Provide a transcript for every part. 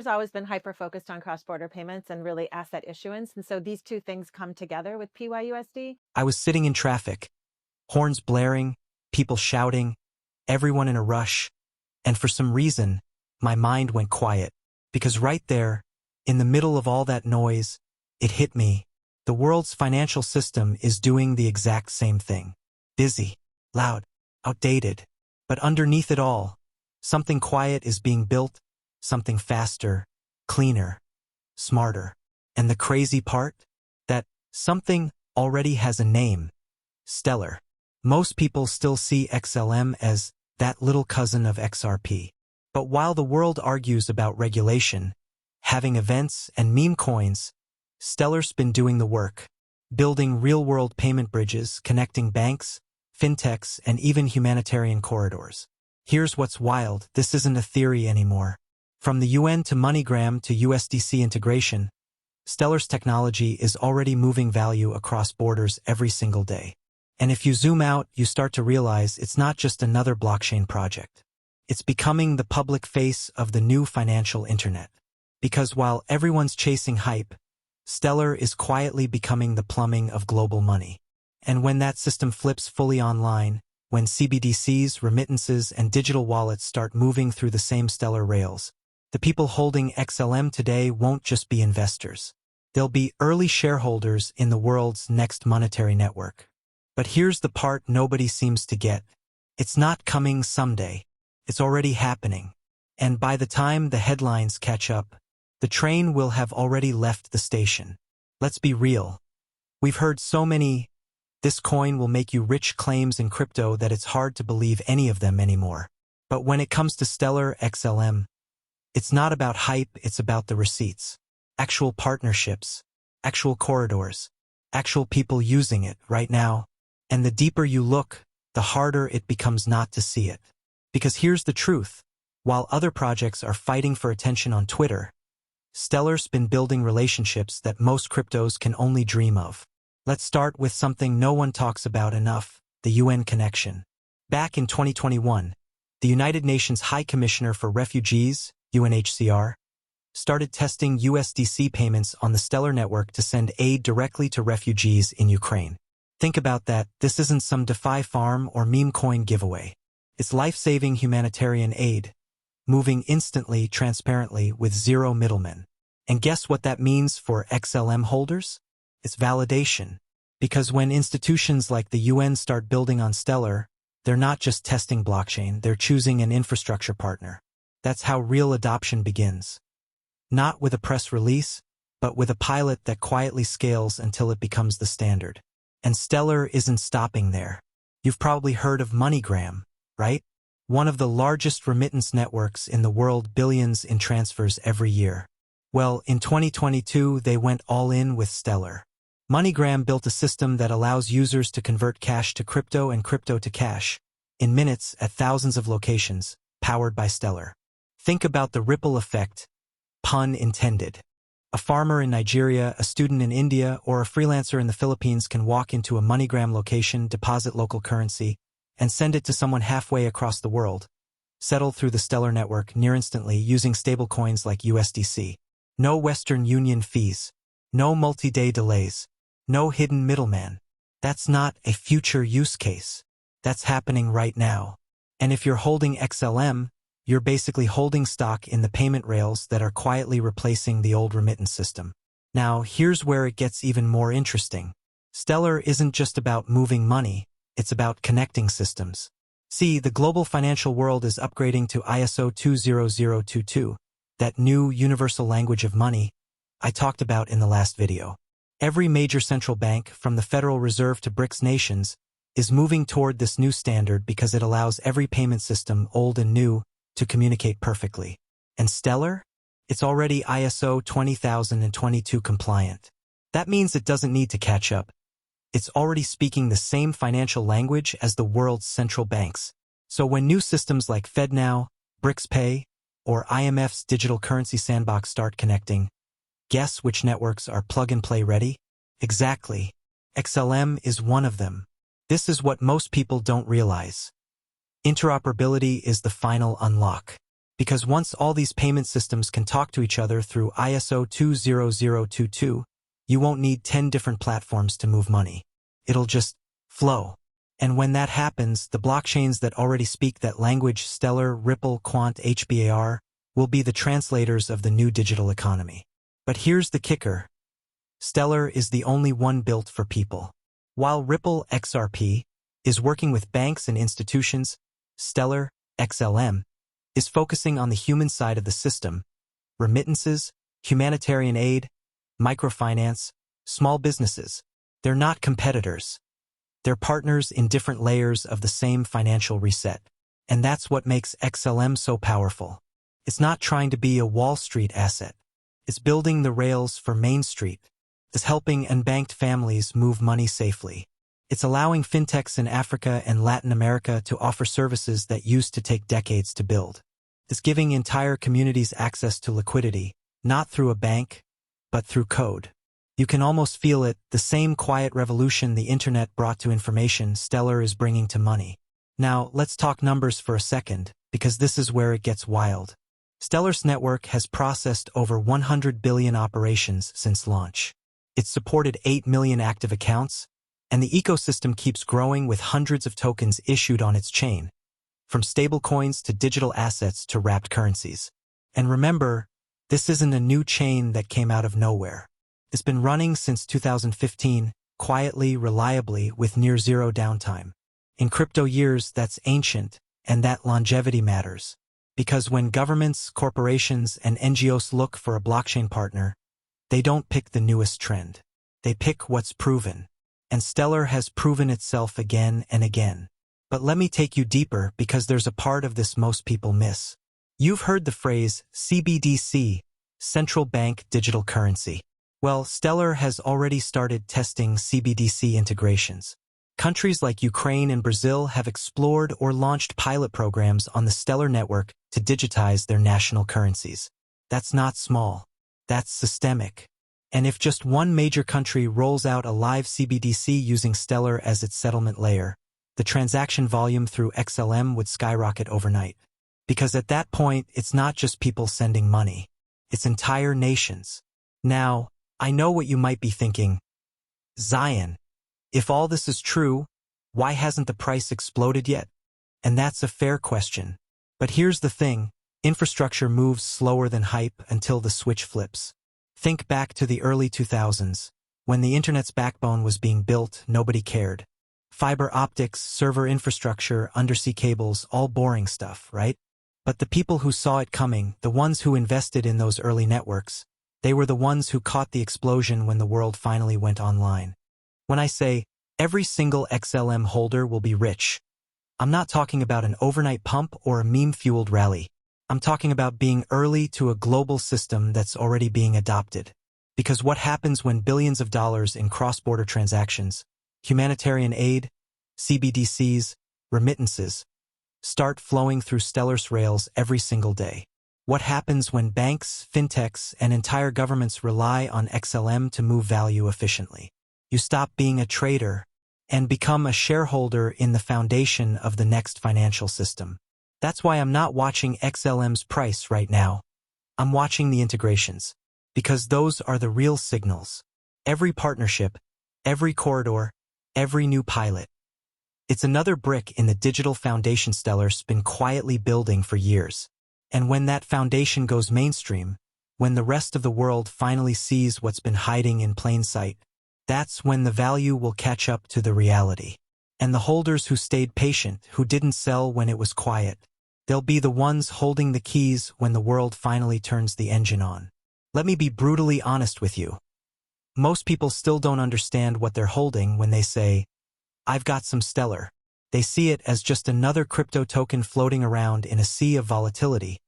has always been hyper-focused on cross-border payments and really asset issuance, and so these two things come together with PYUSD. I was sitting in traffic, horns blaring, people shouting, everyone in a rush, and for some reason, my mind went quiet, because right there, in the middle of all that noise, it hit me. The world's financial system is doing the exact same thing. Busy, loud, outdated. But underneath it all, something quiet is being built, something faster, cleaner, smarter. And the crazy part? That something already has a name. Stellar. Most people still see XLM as that little cousin of XRP. But while the world argues about regulation, having events and meme coins, Stellar's been doing the work, building real-world payment bridges, connecting banks, fintechs, and even humanitarian corridors. Here's what's wild, this isn't a theory anymore. From the UN to MoneyGram to USDC integration, Stellar's technology is already moving value across borders every single day. And if you zoom out, you start to realize it's not just another blockchain project. It's becoming the public face of the new financial internet. Because while everyone's chasing hype, Stellar is quietly becoming the plumbing of global money. And when that system flips fully online, when CBDCs, remittances, and digital wallets start moving through the same Stellar rails, the people holding XLM today won't just be investors. They'll be early shareholders in the world's next monetary network. But here's the part nobody seems to get. It's not coming someday. It's already happening. And by the time the headlines catch up, the train will have already left the station. Let's be real. We've heard so many "this coin will make you rich" claims in crypto that it's hard to believe any of them anymore. But when it comes to Stellar XLM, it's not about hype, it's about the receipts. Actual partnerships, actual corridors, actual people using it right now. And the deeper you look, the harder it becomes not to see it. Because here's the truth. While other projects are fighting for attention on Twitter, Stellar's been building relationships that most cryptos can only dream of. Let's start with something no one talks about enough, the UN connection. Back in 2021, the United Nations High Commissioner for Refugees, UNHCR, started testing USDC payments on the Stellar network to send aid directly to refugees in Ukraine. Think about that, this isn't some DeFi farm or meme coin giveaway. It's life-saving humanitarian aid, moving instantly, transparently, with zero middlemen. And guess what that means for XLM holders? It's validation. Because when institutions like the UN start building on Stellar, they're not just testing blockchain, they're choosing an infrastructure partner. That's how real adoption begins. Not with a press release, but with a pilot that quietly scales until it becomes the standard. And Stellar isn't stopping there. You've probably heard of MoneyGram, right? One of the largest remittance networks in the world, billions in transfers every year. Well, in 2022, they went all in with Stellar. MoneyGram built a system that allows users to convert cash to crypto and crypto to cash in minutes at thousands of locations, powered by Stellar. Think about the ripple effect, pun intended. A farmer in Nigeria, a student in India, or a freelancer in the Philippines can walk into a MoneyGram location, deposit local currency, and send it to someone halfway across the world, settle through the Stellar network near instantly using stablecoins like USDC. No Western Union fees, no multi-day delays, no hidden middleman. That's not a future use case. That's happening right now. And if you're holding XLM, you're basically holding stock in the payment rails that are quietly replacing the old remittance system. Now, here's where it gets even more interesting. Stellar isn't just about moving money, it's about connecting systems. See, the global financial world is upgrading to ISO 20022, that new universal language of money I talked about in the last video. Every major central bank, from the Federal Reserve to BRICS nations, is moving toward this new standard because it allows every payment system, old and new, to communicate perfectly. And Stellar? It's already ISO 20022 compliant. That means it doesn't need to catch up. It's already speaking the same financial language as the world's central banks. So when new systems like FedNow, BRICS Pay, or IMF's digital currency sandbox start connecting, guess which networks are plug-and-play ready? Exactly. XLM is one of them. This is what most people don't realize. Interoperability is the final unlock. Because once all these payment systems can talk to each other through ISO 20022, you won't need 10 different platforms to move money. It'll just flow. And when that happens, the blockchains that already speak that language, Stellar, Ripple, Quant, HBAR, will be the translators of the new digital economy. But here's the kicker. Stellar is the only one built for people. While Ripple XRP is working with banks and institutions, Stellar XLM is focusing on the human side of the system: remittances, humanitarian aid, microfinance, small businesses. They're not competitors. They're partners in different layers of the same financial reset. And that's what makes XLM so powerful. It's not trying to be a Wall Street asset. It's building the rails for Main Street. It's helping unbanked families move money safely. It's allowing fintechs in Africa and Latin America to offer services that used to take decades to build. It's giving entire communities access to liquidity, not through a bank, but through code. You can almost feel it, the same quiet revolution the internet brought to information, Stellar is bringing to money. Now, let's talk numbers for a second, because this is where it gets wild. Stellar's network has processed over 100 billion operations since launch. It's supported 8 million active accounts, and the ecosystem keeps growing with hundreds of tokens issued on its chain, from stablecoins to digital assets to wrapped currencies. And remember, this isn't a new chain that came out of nowhere. It's been running since 2015, quietly, reliably, with near zero downtime. In crypto years, that's ancient, and that longevity matters. Because when governments, corporations, and NGOs look for a blockchain partner, they don't pick the newest trend. They pick what's proven. And Stellar has proven itself again and again. But let me take you deeper, because there's a part of this most people miss. You've heard the phrase CBDC, central bank digital currency. Well, Stellar has already started testing CBDC integrations. Countries like Ukraine and Brazil have explored or launched pilot programs on the Stellar network to digitize their national currencies. That's not small. That's systemic. And if just one major country rolls out a live CBDC using Stellar as its settlement layer, the transaction volume through XLM would skyrocket overnight. Because at that point, it's not just people sending money. It's entire nations. Now, I know what you might be thinking. Zion, if all this is true, why hasn't the price exploded yet? And that's a fair question. But here's the thing, infrastructure moves slower than hype until the switch flips. Think back to the early 2000s. When the internet's backbone was being built, nobody cared. Fiber optics, server infrastructure, undersea cables, all boring stuff, right? But the people who saw it coming, the ones who invested in those early networks, they were the ones who caught the explosion when the world finally went online. When I say, every single XLM holder will be rich, I'm not talking about an overnight pump or a meme-fueled rally. I'm talking about being early to a global system that's already being adopted. Because what happens when billions of dollars in cross-border transactions, humanitarian aid, CBDCs, remittances, start flowing through Stellar's rails every single day? What happens when banks, fintechs, and entire governments rely on XLM to move value efficiently? You stop being a trader and become a shareholder in the foundation of the next financial system. That's why I'm not watching XLM's price right now. I'm watching the integrations, because those are the real signals. Every partnership, every corridor, every new pilot. It's another brick in the digital foundation Stellar's been quietly building for years. And when that foundation goes mainstream, when the rest of the world finally sees what's been hiding in plain sight, that's when the value will catch up to the reality. And the holders who stayed patient, who didn't sell when it was quiet, they'll be the ones holding the keys when the world finally turns the engine on. Let me be brutally honest with you. Most people still don't understand what they're holding when they say, "I've got some Stellar." They see it as just another crypto token floating around in a sea of volatility,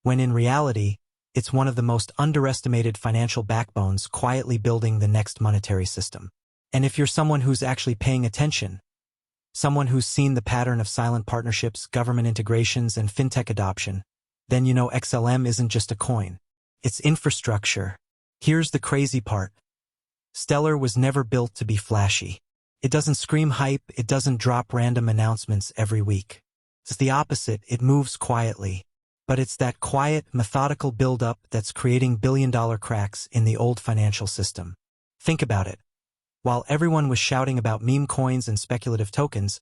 when in reality, it's one of the most underestimated financial backbones quietly building the next monetary system. And if you're someone who's actually paying attention, someone who's seen the pattern of silent partnerships, government integrations, and fintech adoption, then you know XLM isn't just a coin. It's infrastructure. Here's the crazy part. Stellar was never built to be flashy. It doesn't scream hype, it doesn't drop random announcements every week. It's the opposite, it moves quietly. but it's that quiet, methodical buildup that's creating billion-dollar cracks in the old financial system. Think about it. While everyone was shouting about meme coins and speculative tokens,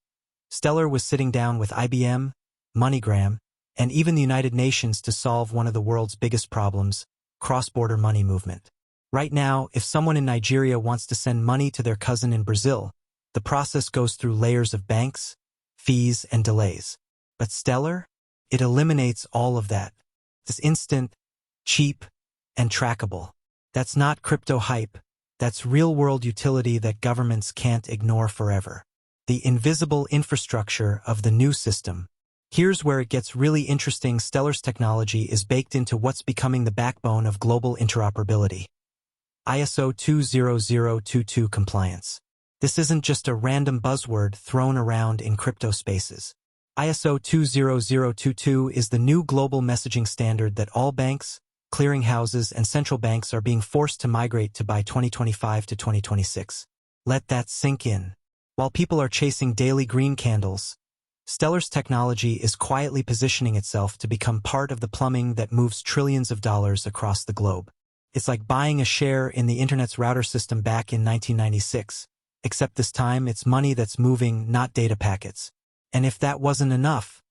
Stellar was sitting down with IBM, MoneyGram, and even the United Nations to solve one of the world's biggest problems, cross-border money movement. Right now, if someone in Nigeria wants to send money to their cousin in Brazil, the process goes through layers of banks, fees, and delays. But Stellar? It eliminates all of that. It's instant, cheap, and trackable. That's not crypto hype. That's real-world utility that governments can't ignore forever. The invisible infrastructure of the new system. Here's where it gets really interesting. Stellar's technology is baked into what's becoming the backbone of global interoperability. ISO 20022 compliance. This isn't just a random buzzword thrown around in crypto spaces. ISO 20022 is the new global messaging standard that all banks, clearinghouses, and central banks are being forced to migrate to by 2025 to 2026. Let that sink in. While people are chasing daily green candles, Stellar's technology is quietly positioning itself to become part of the plumbing that moves trillions of dollars across the globe. It's like buying a share in the internet's router system back in 1996, except this time it's money that's moving, not data packets. And if that wasn't enough,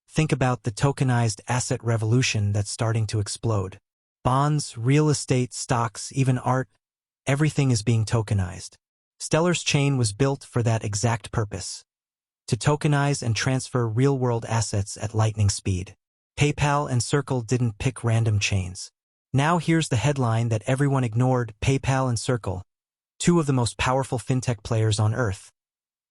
think about the tokenized asset revolution that's starting to explode. Bonds, real estate, stocks, even art, everything is being tokenized. Stellar's chain was built for that exact purpose. To tokenize and transfer real-world assets at lightning speed. PayPal and Circle didn't pick random chains. Now here's the headline that everyone ignored: PayPal and Circle, two of the most powerful fintech players on Earth,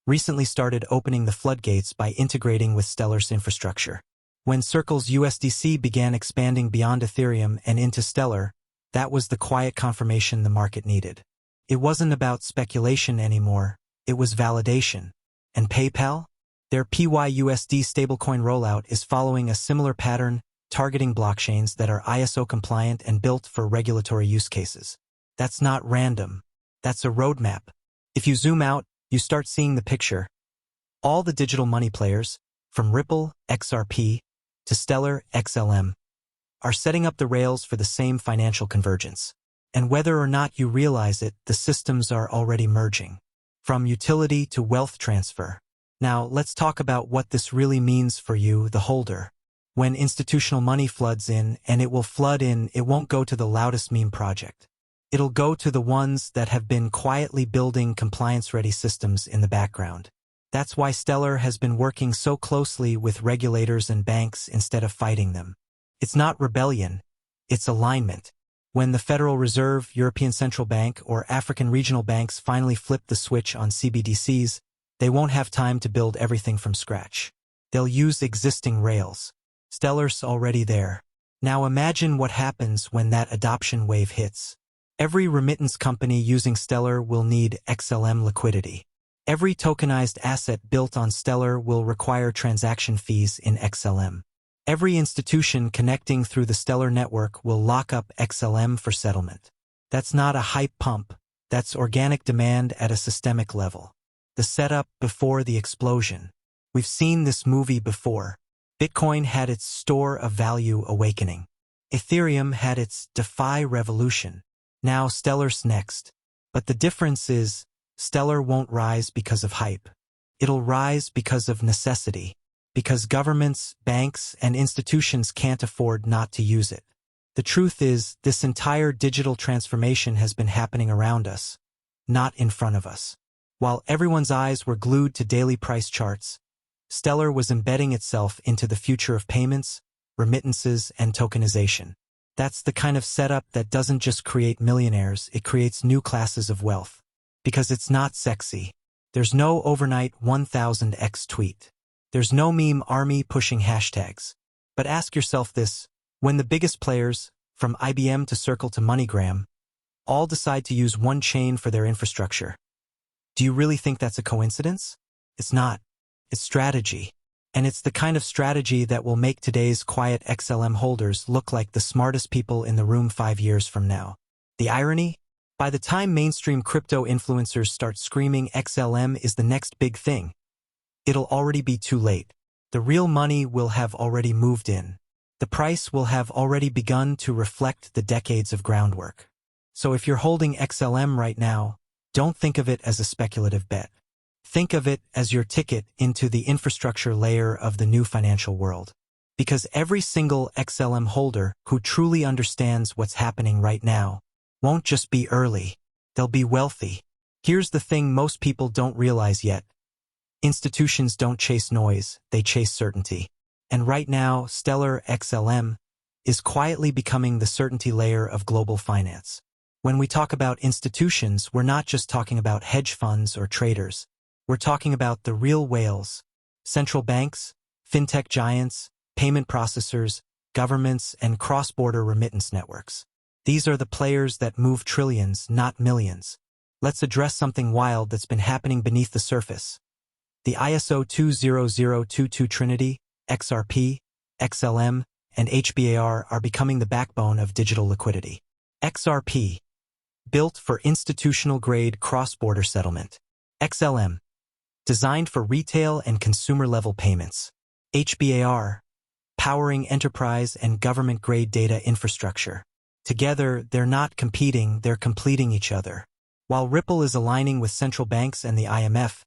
recently started opening the floodgates by integrating with Stellar's infrastructure. When Circle's USDC began expanding beyond Ethereum and into Stellar, that was the quiet confirmation the market needed. It wasn't about speculation anymore, it was validation. And PayPal? Their PYUSD stablecoin rollout is following a similar pattern, targeting blockchains that are ISO compliant and built for regulatory use cases. That's not random. That's a roadmap. If you zoom out, you start seeing the picture. All the digital money players, from Ripple, XRP, to Stellar, XLM, are setting up the rails for the same financial convergence. And whether or not you realize it, the systems are already merging. From utility to wealth transfer. Now, let's talk about what this really means for you, the holder. When institutional money floods in, and it will flood in, it won't go to the loudest meme project. It'll go to the ones that have been quietly building compliance-ready systems in the background. That's why Stellar has been working so closely with regulators and banks instead of fighting them. It's not rebellion, it's alignment. When the Federal Reserve, European Central Bank, or African regional banks finally flip the switch on CBDCs, they won't have time to build everything from scratch. They'll use existing rails. Stellar's already there. Now imagine what happens when that adoption wave hits. Every remittance company using Stellar will need XLM liquidity. Every tokenized asset built on Stellar will require transaction fees in XLM. Every institution connecting through the Stellar network will lock up XLM for settlement. That's not a hype pump. That's organic demand at a systemic level. The setup before the explosion. We've seen this movie before. Bitcoin had its store of value awakening. Ethereum had its DeFi revolution. Now Stellar's next. But the difference is, Stellar won't rise because of hype. It'll rise because of necessity. Because governments, banks, and institutions can't afford not to use it. The truth is, this entire digital transformation has been happening around us, not in front of us. While everyone's eyes were glued to daily price charts, Stellar was embedding itself into the future of payments, remittances, and tokenization. That's the kind of setup that doesn't just create millionaires, it creates new classes of wealth. Because it's not sexy. There's no overnight 1000x tweet. There's no meme army pushing hashtags. But ask yourself this, when the biggest players, from IBM to Circle to MoneyGram, all decide to use one chain for their infrastructure, do you really think that's a coincidence? It's not. It's strategy. And it's the kind of strategy that will make today's quiet XLM holders look like the smartest people in the room 5 years from now. The irony? By the time mainstream crypto influencers start screaming XLM is the next big thing, it'll already be too late. The real money will have already moved in. the price will have already begun to reflect the decades of groundwork. So if you're holding XLM right now, don't think of it as a speculative bet. Think of it as your ticket into the infrastructure layer of the new financial world. Because every single XLM holder who truly understands what's happening right now won't just be early, they'll be wealthy. Here's the thing most people don't realize yet. Institutions don't chase noise, they chase certainty. And right now, Stellar XLM is quietly becoming the certainty layer of global finance. When we talk about institutions, we're not just talking about hedge funds or traders. We're talking about the real whales, central banks, fintech giants, payment processors, governments, and cross-border remittance networks. These are the players that move trillions, not millions. Let's address something wild that's been happening beneath the surface. The ISO 20022 Trinity, XRP, XLM, and HBAR are becoming the backbone of digital liquidity. XRP, built for institutional-grade cross-border settlement. XLM, designed for retail and consumer-level payments. HBAR, powering enterprise and government-grade data infrastructure. Together, they're not competing, they're completing each other. While Ripple is aligning with central banks and the IMF,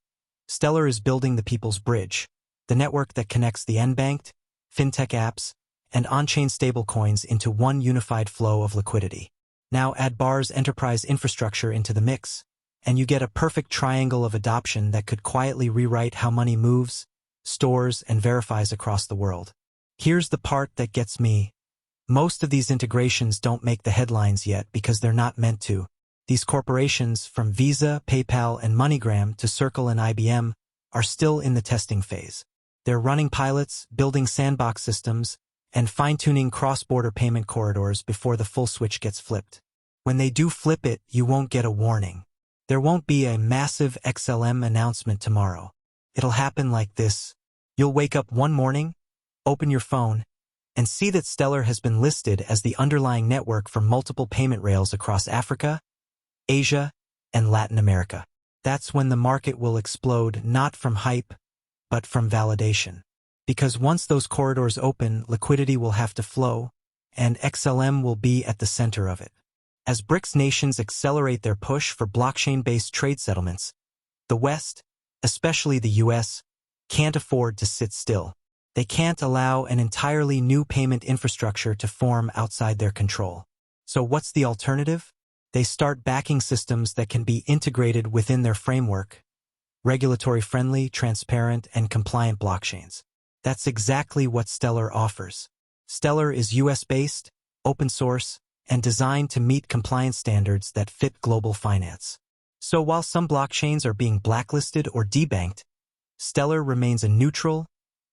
Stellar is building the people's bridge, the network that connects the unbanked, fintech apps, and on-chain stablecoins into one unified flow of liquidity. Now add BAR's enterprise infrastructure into the mix, and you get a perfect triangle of adoption that could quietly rewrite how money moves, stores, and verifies across the world. Here's the part that gets me. Most of these integrations don't make the headlines yet because they're not meant to. These corporations, from Visa, PayPal, and MoneyGram to Circle and IBM, are still in the testing phase. They're running pilots, building sandbox systems, and fine-tuning cross-border payment corridors before the full switch gets flipped. When they do flip it, you won't get a warning. There won't be a massive XLM announcement tomorrow. It'll happen like this. You'll wake up one morning, open your phone, and see that Stellar has been listed as the underlying network for multiple payment rails across Africa, Asia, and Latin America. That's when the market will explode, not from hype, but from validation. Because once those corridors open, liquidity will have to flow, and XLM will be at the center of it. As BRICS nations accelerate their push for blockchain-based trade settlements, the West, especially the US, can't afford to sit still. They can't allow an entirely new payment infrastructure to form outside their control. So what's the alternative? They start backing systems that can be integrated within their framework, regulatory-friendly, transparent, and compliant blockchains. That's exactly what Stellar offers. Stellar is US-based, open source, and designed to meet compliance standards that fit global finance. So while some blockchains are being blacklisted or debanked, Stellar remains a neutral,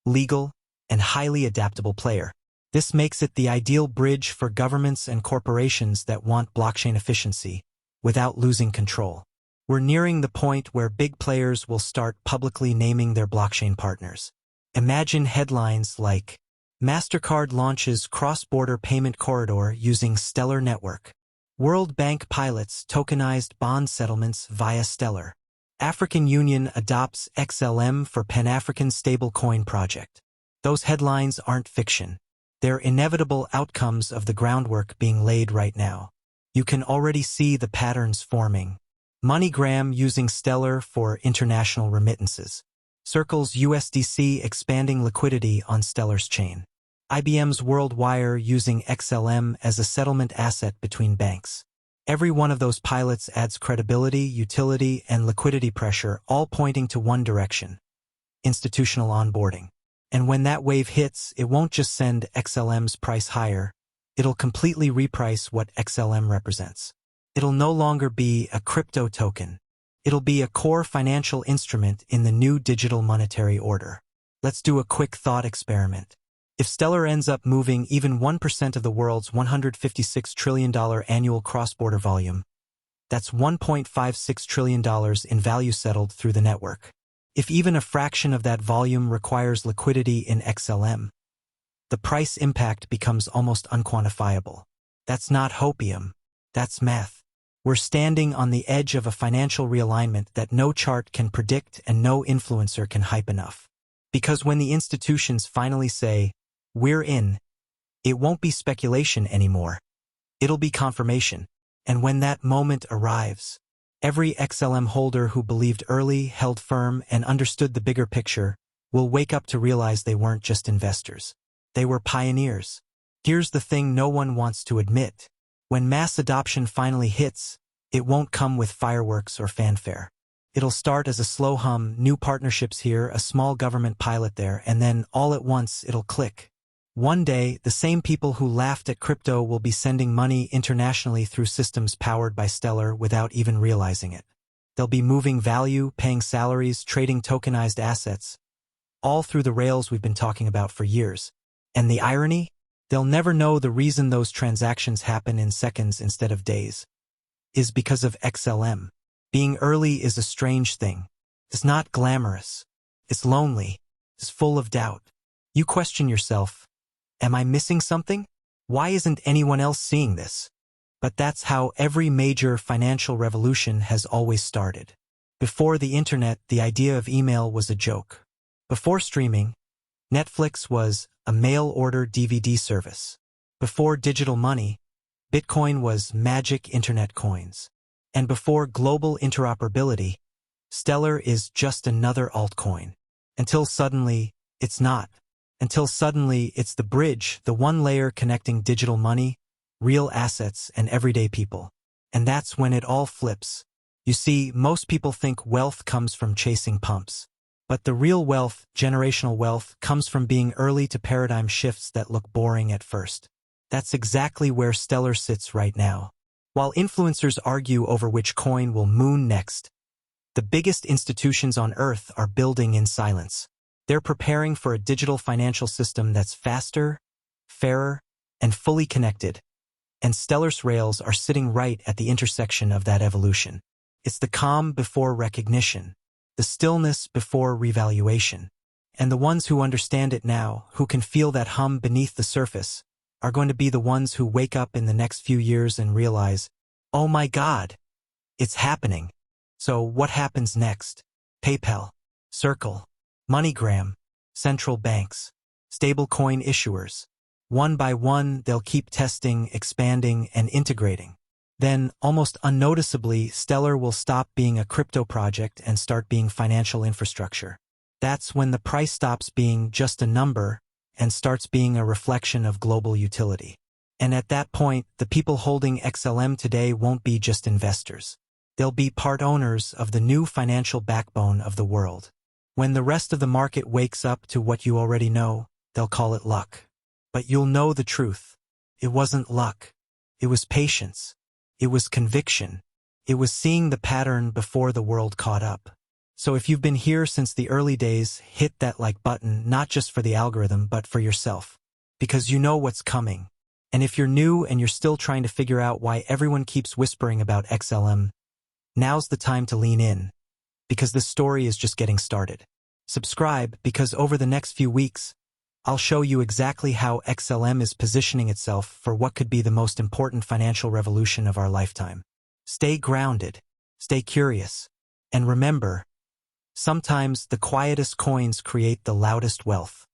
legal, and highly adaptable player. This makes it the ideal bridge for governments and corporations that want blockchain efficiency without losing control. We're nearing the point where big players will start publicly naming their blockchain partners. Imagine headlines like, MasterCard launches cross-border payment corridor using Stellar Network. World Bank pilots tokenized bond settlements via Stellar. African Union adopts XLM for Pan-African stablecoin project. Those headlines aren't fiction. They're inevitable outcomes of the groundwork being laid right now. You can already see the patterns forming. MoneyGram using Stellar for international remittances. Circle's USDC expanding liquidity on Stellar's chain. IBM's WorldWire using XLM as a settlement asset between banks. Every one of those pilots adds credibility, utility, and liquidity pressure, all pointing to one direction: institutional onboarding. And when that wave hits, it won't just send XLM's price higher, it'll completely reprice what XLM represents. It'll no longer be a crypto token. It'll be a core financial instrument in the new digital monetary order. Let's do a quick thought experiment. If Stellar ends up moving even 1% of the world's $156 trillion annual cross-border volume, that's $1.56 trillion in value settled through the network. If even a fraction of that volume requires liquidity in XLM, the price impact becomes almost unquantifiable. That's not hopium, that's math. We're standing on the edge of a financial realignment that no chart can predict and no influencer can hype enough. Because when the institutions finally say, "We're in," It won't be speculation anymore. It'll be confirmation. And when that moment arrives, every XLM holder who believed early, held firm, and understood the bigger picture will wake up to realize they weren't just investors. They were pioneers. Here's the thing no one wants to admit. When mass adoption finally hits, it won't come with fireworks or fanfare. It'll start as a slow hum, new partnerships here, a small government pilot there, and then all at once it'll click. One day, the same people who laughed at crypto will be sending money internationally through systems powered by Stellar without even realizing it. They'll be moving value, paying salaries, trading tokenized assets, all through the rails we've been talking about for years. And the irony? They'll never know the reason those transactions happen in seconds instead of days is because of XLM. Being early is a strange thing. It's not glamorous. It's lonely. It's full of doubt. You question yourself, am I missing something? Why isn't anyone else seeing this? But that's how every major financial revolution has always started. Before the internet, the idea of email was a joke. Before streaming, Netflix was a mail-order DVD service. Before digital money, Bitcoin was magic internet coins. And before global interoperability, Stellar is just another altcoin. Until suddenly, it's not. Until suddenly, it's the bridge, the one layer connecting digital money, real assets, and everyday people. And that's when it all flips. You see, most people think wealth comes from chasing pumps. But the real wealth, generational wealth, comes from being early to paradigm shifts that look boring at first. That's exactly where Stellar sits right now. While influencers argue over which coin will moon next, the biggest institutions on Earth are building in silence. They're preparing for a digital financial system that's faster, fairer, and fully connected. And Stellar's rails are sitting right at the intersection of that evolution. It's the calm before recognition, the stillness before revaluation. And the ones who understand it now, who can feel that hum beneath the surface, are going to be the ones who wake up in the next few years and realize, oh my God, it's happening. So what happens next? PayPal, Circle, MoneyGram, central banks, stablecoin issuers. One by one, they'll keep testing, expanding, and integrating. Then, almost unnoticeably, Stellar will stop being a crypto project and start being financial infrastructure. That's when the price stops being just a number and starts being a reflection of global utility. And at that point, the people holding XLM today won't be just investors. They'll be part owners of the new financial backbone of the world. When the rest of the market wakes up to what you already know, they'll call it luck. But you'll know the truth. It wasn't luck. It was patience. It was conviction. It was seeing the pattern before the world caught up. So if you've been here since the early days, hit that like button, not just for the algorithm, but for yourself. Because you know what's coming. And if you're new and you're still trying to figure out why everyone keeps whispering about XLM, now's the time to lean in. Because this story is just getting started. Subscribe, because over the next few weeks, I'll show you exactly how XLM is positioning itself for what could be the most important financial revolution of our lifetime. Stay grounded, stay curious, and remember, sometimes the quietest coins create the loudest wealth.